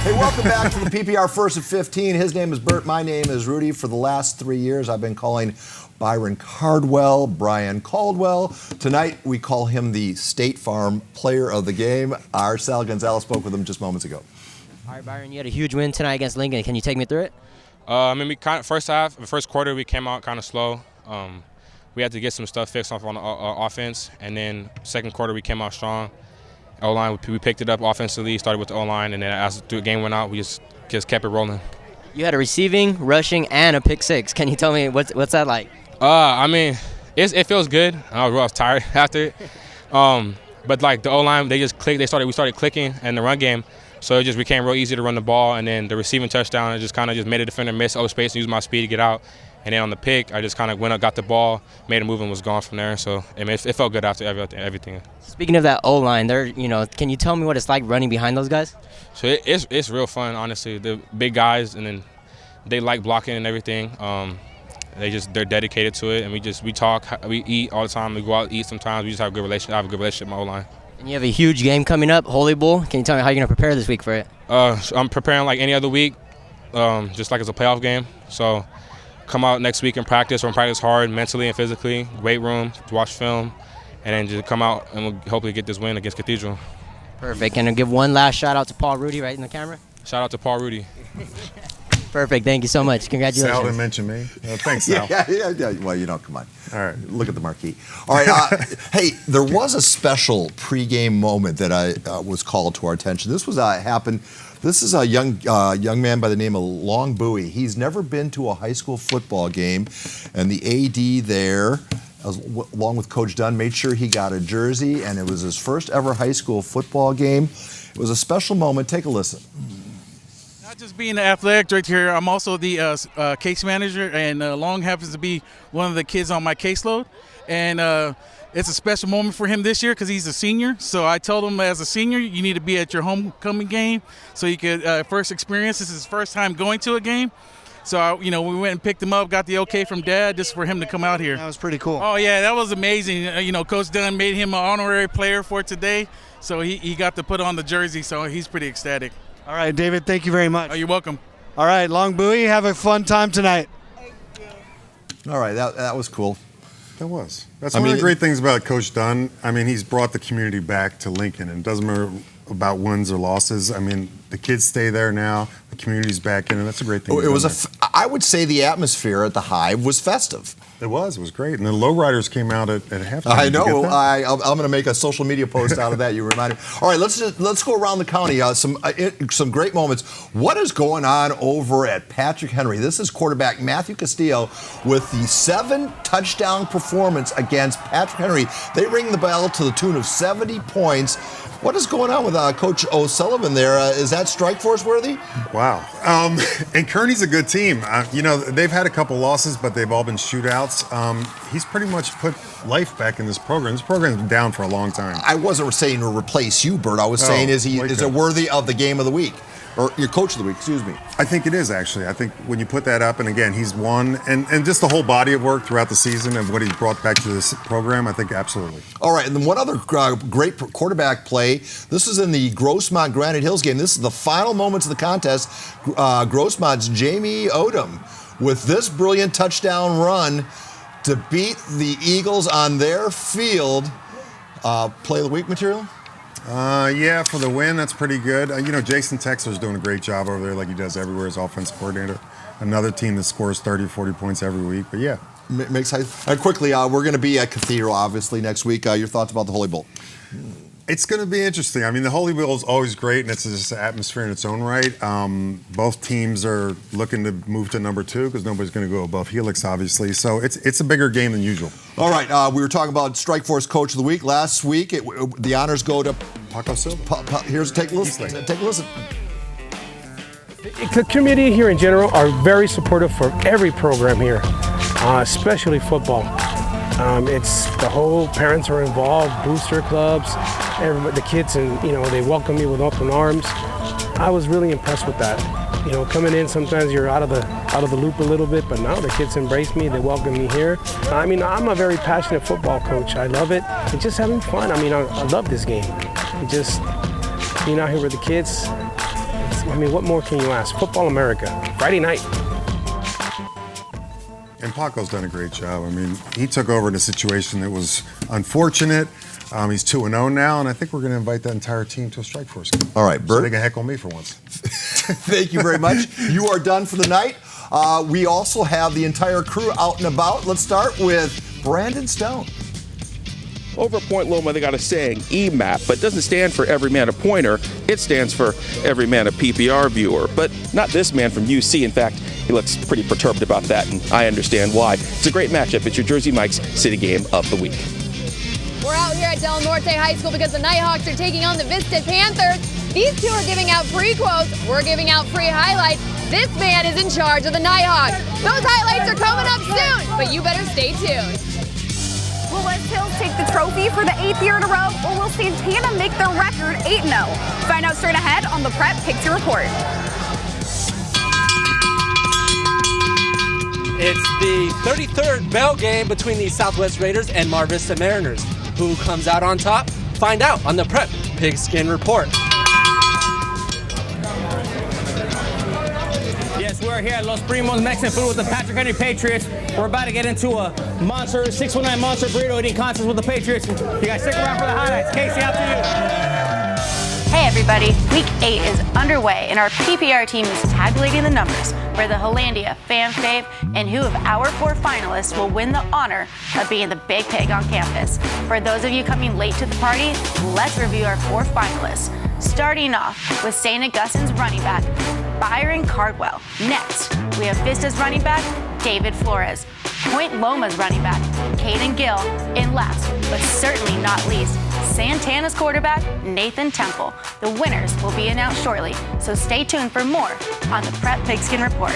Hey, welcome back to the PPR First and 15. His name is Bert. My name is Rudy. For the last 3 years, I've been calling Byron Cardwell, Brian Caldwell. Tonight, we call him the State Farm Player of the Game. Our Sal Gonzalez spoke with him just moments ago. All right, Byron, you had a huge win tonight against Lincoln. Can you take me through it? We first quarter, we came out kind of slow. We had to get some stuff fixed off on the offense, and then second quarter, we came out strong. O-line, we picked it up offensively, started with the O-line, and then as the game went out, we just kept it rolling. You had a receiving, rushing, and a pick six. Can you tell me what's that like? It feels good. I was tired after it. But like the O-line, they just clicked. We started clicking in the run game, so it just became real easy to run the ball. And then the receiving touchdown, I just kind of made a defender miss space and use my speed to get out. And then on the pick, I just kind of went up, got the ball, made a move, and was gone from there. So it felt good after everything. Speaking of that O-line, can you tell me what it's like running behind those guys? So it's real fun, honestly. The big guys, and then they like blocking and everything. They're dedicated to it, and we talk, we eat all the time. We go out and eat sometimes. We just have a good relationship. I have a good relationship with my O-line. And you have a huge game coming up, Holy Bowl. Can you tell me how you're going to prepare this week for it? So I'm preparing like any other week, just like it's a playoff game. So come out next week and practice. We're going to practice hard mentally and physically, weight room, to watch film, and then just come out and we'll hopefully get this win against Cathedral. Perfect. And I'll give one last shout out to Paul Rudy right in the camera. Shout out to Paul Rudy. Perfect. Thank you so much. Congratulations. Sal didn't mention me. Thanks, Sal. Yeah. Well, come on. All right. Look at the marquee. All right. Hey, there was a special pregame moment that was called to our attention. This was happened. This is a young man by the name of Long Bowie. He's never been to a high school football game, and the AD there, along with Coach Dunn, made sure he got a jersey, and it was his first ever high school football game. It was a special moment. Take a listen. Not just being the athletic director here, I'm also the case manager, and Long happens to be one of the kids on my caseload. And it's a special moment for him this year because he's a senior. So I told him as a senior, you need to be at your homecoming game so you could first experience. This is his first time going to a game. So, we went and picked him up, got the okay from Dad just for him to come out here. That was pretty cool. Oh, yeah, that was amazing. Coach Dunn made him an honorary player for today. So he got to put on the jersey, so he's pretty ecstatic. All right, David, thank you very much. Oh, you're welcome. All right, Long Bowie, have a fun time tonight. All right, that was cool. That was. That's one of the great things about Coach Dunn. I mean, he's brought the community back to Lincoln, and it doesn't matter about wins or losses. I mean, the kids stay there now. The community's back in, and that's a great thing. I would say the atmosphere at the Hive was festive. It was great. And the lowriders came out at halftime. I know. I'm going to make a social media post out of that. You reminded me. All right, let's go around the county. Some great moments. What is going on over at Patrick Henry? This is quarterback Matthew Castillo with the 7-touchdown performance against Patrick Henry. They ring the bell to the tune of 70 points. What is going on with Coach O'Sullivan there? Is that strike force worthy? Wow. And Kearney's a good team. They've had a couple losses, but they've all been shootouts. He's pretty much put life back in this program. This program's been down for a long time. I wasn't saying to replace you, Bert. I was saying, is it worthy of the game of the week? Or your coach of the week, excuse me. I think it is, actually. I think when you put that up, and again, he's won, and just the whole body of work throughout the season and what he's brought back to this program, I think absolutely. All right, and then one other great quarterback play. This is in the Grossmont Granite Hills game. This is the final moments of the contest. Grossmont's Jamie Odom with this brilliant touchdown run to beat the Eagles on their field. Play of the week material? Yeah, for the win, that's pretty good. Jason Texler's doing a great job over there like he does everywhere as offensive coordinator. Another team that scores 30, 40 points every week, but yeah. Makes sense. Quickly, we're going to be at Cathedral, obviously, next week. Your thoughts about the Holy Bowl? It's going to be interesting. I mean, the Holy Bowl is always great, and it's just an atmosphere in its own right. Both teams are looking to move to number 2 because nobody's going to go above Helix, obviously. So it's a bigger game than usual. All right, we were talking about Strike Force Coach of the Week. Last week, the honors go to Paco Silva. Take a listen. Take a listen. The community here in general are very supportive for every program here, especially football. It's the whole parents are involved, booster clubs, everybody, the kids, and they welcome me with open arms. I was really impressed with that. Coming in, sometimes you're out of the loop a little bit, but now the kids embrace me. They welcome me here. I mean, I'm a very passionate football coach. I love it. It's just having fun. I mean, I love this game. Just being out here with the kids. I mean, what more can you ask? Football America, Friday night. And Paco's done a great job. I mean, he took over in a situation that was unfortunate. He's 2-0 now, and I think we're going to invite that entire team to a Strike Force game. All right, So Bert. they can heckle me for once. Thank you very much. You are done for the night. We also have the entire crew out and about. Let's start with Brandon Stone. Over at Point Loma, they got a saying, EMAP, but it doesn't stand for every man a pointer. It stands for every man a PPR viewer. But not this man from UC. In fact, he looks pretty perturbed about that, and I understand why. It's a great matchup. It's your Jersey Mike's City Game of the Week. We're out here at Del Norte High School because the Nighthawks are taking on the Vista Panthers. These two are giving out free quotes. We're giving out free highlights. This man is in charge of the Nighthawks. Those highlights are coming up soon, but you better stay tuned. Will West Hills take the trophy for the 8th year in a row, or will Santana make their record 8-0? Find out straight ahead on the Prep Picture Report. It's the 33rd bell game between the Southwest Raiders and Mar Vista Mariners. Who comes out on top? Find out on the Prep Pigskin Report. Yes, we're here at Los Primos Mexican Food with the Patrick Henry Patriots. We're about to get into a monster 619 monster burrito eating contest with the Patriots. You guys stick around for the highlights. Casey, out to you. Hey everybody, Week 8 is underway and our PPR team is tabulating the numbers for the Hollandia Fan Fave and who of our 4 finalists will win the honor of being the big pig on campus. For those of you coming late to the party, let's review our 4 finalists. Starting off with St. Augustine's running back, Byron Cardwell. Next, we have Vista's running back, David Flores. Point Loma's running back, Caden Gill. And last, but certainly not least, Santana's quarterback, Nathan Temple. The winners will be announced shortly, so stay tuned for more on the Prep Pigskin Report.